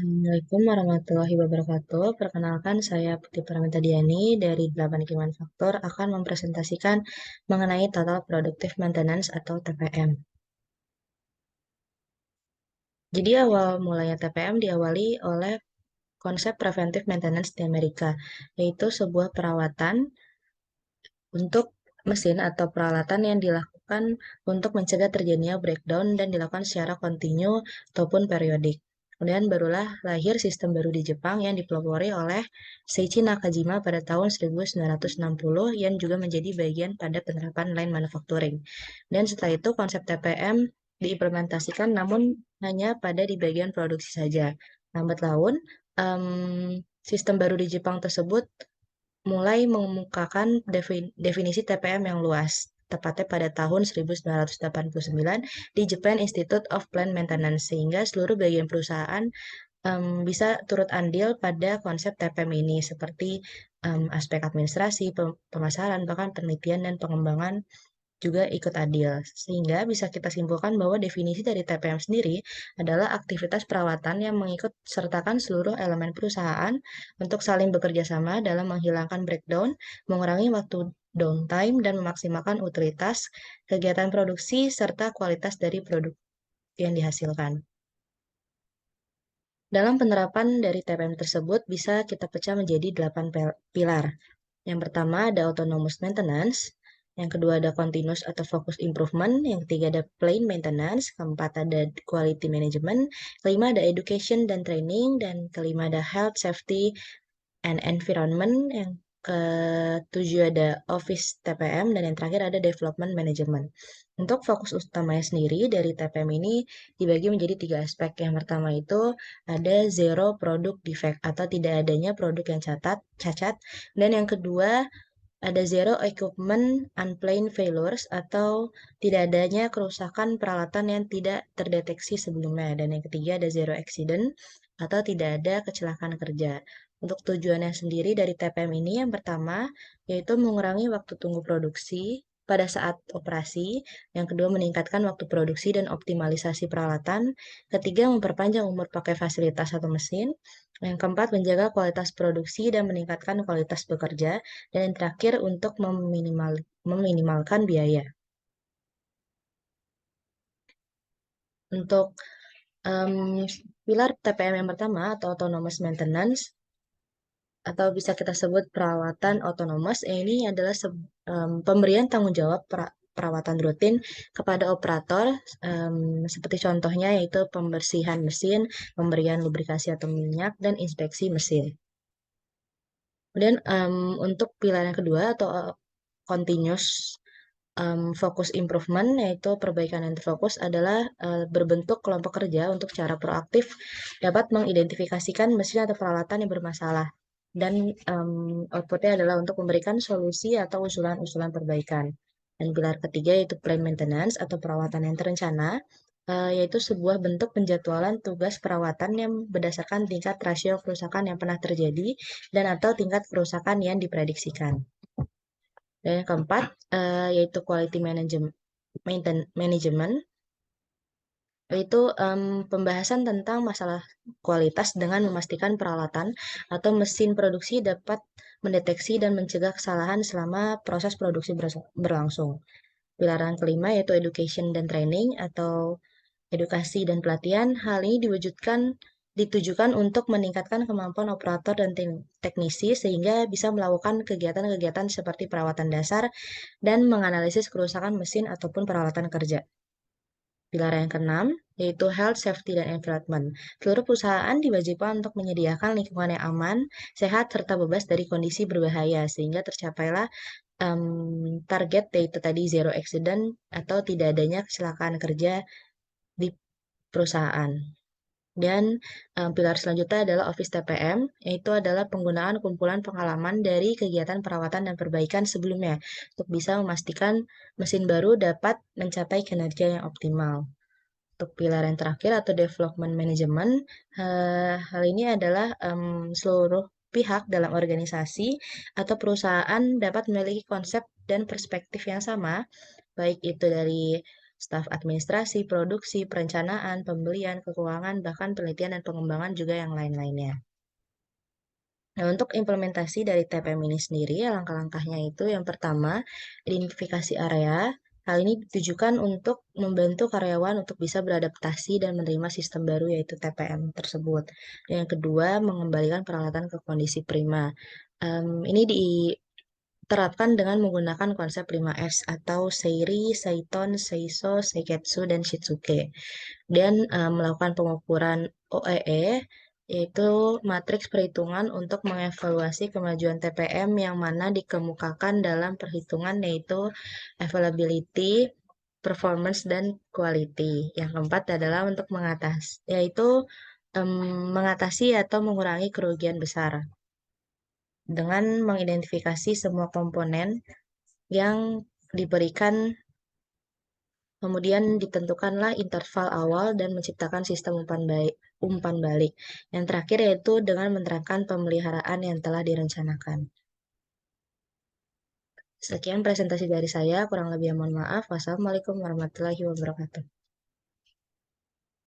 Assalamualaikum warahmatullahi wabarakatuh. Perkenalkan, saya Putri Paramita Diani dari 8 Kiman Faktor akan mempresentasikan mengenai Total Productive Maintenance atau TPM. Jadi awal mulanya TPM diawali oleh konsep Preventive Maintenance di Amerika, yaitu sebuah perawatan untuk mesin atau peralatan yang dilakukan untuk mencegah terjadinya breakdown dan dilakukan secara kontinu ataupun periodik. Kemudian barulah lahir sistem baru di Jepang yang dipelopori oleh Seiichi Nakajima pada tahun 1960 yang juga menjadi bagian pada penerapan line manufacturing. Dan setelah itu konsep TPM diimplementasikan namun hanya pada di bagian produksi saja. Lambat laun, sistem baru di Jepang tersebut mulai mengemukakan definisi TPM yang luas, tepatnya pada tahun 1989 di Japan Institute of Plant Maintenance, sehingga seluruh bagian perusahaan bisa turut andil pada konsep TPM ini, seperti aspek administrasi, pemasaran, bahkan penelitian dan pengembangan juga ikut adil. Sehingga bisa kita simpulkan bahwa definisi dari TPM sendiri adalah aktivitas perawatan yang mengikut sertakan seluruh elemen perusahaan untuk saling bekerja sama dalam menghilangkan breakdown, mengurangi waktu downtime, dan memaksimalkan utilitas kegiatan produksi serta kualitas dari produk yang dihasilkan. Dalam penerapan dari TPM tersebut bisa kita pecah menjadi 8 pilar. Yang pertama ada autonomous maintenance, yang kedua ada continuous atau focus improvement, yang ketiga ada plain maintenance, keempat ada quality management, kelima ada education dan training, dan kelima ada health, safety, and environment, yang ketujuh ada office TPM, dan yang terakhir ada development management. Untuk fokus utamanya sendiri dari TPM ini dibagi menjadi 3 aspek. Yang pertama itu ada zero product defect atau tidak adanya produk yang cacat. Dan yang kedua ada zero equipment unplanned failures atau tidak adanya kerusakan peralatan yang tidak terdeteksi sebelumnya. Dan yang ketiga ada zero accident atau tidak ada kecelakaan kerja. Untuk tujuannya sendiri dari TPM ini yang pertama yaitu mengurangi waktu tunggu produksi pada saat operasi, yang kedua meningkatkan waktu produksi dan optimalisasi peralatan, ketiga memperpanjang umur pakai fasilitas atau mesin, yang keempat menjaga kualitas produksi dan meningkatkan kualitas bekerja, dan yang terakhir untuk meminimalkan biaya. Untuk em, pilar TPM yang pertama atau autonomous maintenance atau bisa kita sebut perawatan otonomus, ini adalah pemberian tanggung jawab perawatan rutin kepada operator, seperti contohnya yaitu pembersihan mesin, pemberian lubrikasi atau minyak, dan inspeksi mesin. Kemudian untuk pilar yang kedua atau continuous fokus improvement, yaitu perbaikan yang terfokus adalah berbentuk kelompok kerja untuk secara proaktif dapat mengidentifikasikan mesin atau peralatan yang bermasalah. Dan outputnya adalah untuk memberikan solusi atau usulan-usulan perbaikan. Dan pilar ketiga yaitu plan maintenance atau perawatan yang terencana, yaitu sebuah bentuk penjadwalan tugas perawatan yang berdasarkan tingkat rasio kerusakan yang pernah terjadi dan atau tingkat kerusakan yang diprediksikan. Dan yang keempat, yaitu quality management, yaitu pembahasan tentang masalah kualitas dengan memastikan peralatan atau mesin produksi dapat mendeteksi dan mencegah kesalahan selama proses produksi berlangsung. Pilar yang kelima yaitu education dan training atau edukasi dan pelatihan. Hal ini ditujukan untuk meningkatkan kemampuan operator dan teknisi sehingga bisa melakukan kegiatan-kegiatan seperti perawatan dasar dan menganalisis kerusakan mesin ataupun peralatan kerja. Pilar yang keenam yaitu health, safety, dan environment. Seluruh perusahaan diwajibkan untuk menyediakan lingkungan yang aman, sehat, serta bebas dari kondisi berbahaya sehingga tercapailah target yaitu tadi zero accident atau tidak adanya kecelakaan kerja di perusahaan. Dan pilar selanjutnya adalah Office TPM, yaitu adalah penggunaan kumpulan pengalaman dari kegiatan perawatan dan perbaikan sebelumnya untuk bisa memastikan mesin baru dapat mencapai kinerja yang optimal. Untuk pilar yang terakhir atau Development Management, hal ini adalah seluruh pihak dalam organisasi atau perusahaan dapat memiliki konsep dan perspektif yang sama, baik itu dari staf administrasi, produksi, perencanaan, pembelian, keuangan, bahkan penelitian dan pengembangan juga yang lain-lainnya. Nah, untuk implementasi dari TPM ini sendiri, langkah-langkahnya itu yang pertama, identifikasi area. Hal ini ditujukan untuk membantu karyawan untuk bisa beradaptasi dan menerima sistem baru yaitu TPM tersebut. Dan yang kedua, mengembalikan peralatan ke kondisi prima. Ini diterapkan dengan menggunakan konsep 5S atau Seiri, Seiton, Seiso, Seiketsu, dan Shitsuke dan melakukan pengukuran OEE, yaitu matriks perhitungan untuk mengevaluasi kemajuan TPM yang mana dikemukakan dalam perhitungan yaitu availability, performance, dan quality. Yang keempat adalah untuk yaitu mengatasi atau mengurangi kerugian besar dengan mengidentifikasi semua komponen yang diberikan. Kemudian ditentukanlah interval awal dan menciptakan sistem umpan balik. Yang terakhir yaitu dengan menerapkan pemeliharaan yang telah direncanakan. Sekian presentasi dari saya, kurang lebih mohon maaf. Wassalamualaikum warahmatullahi wabarakatuh.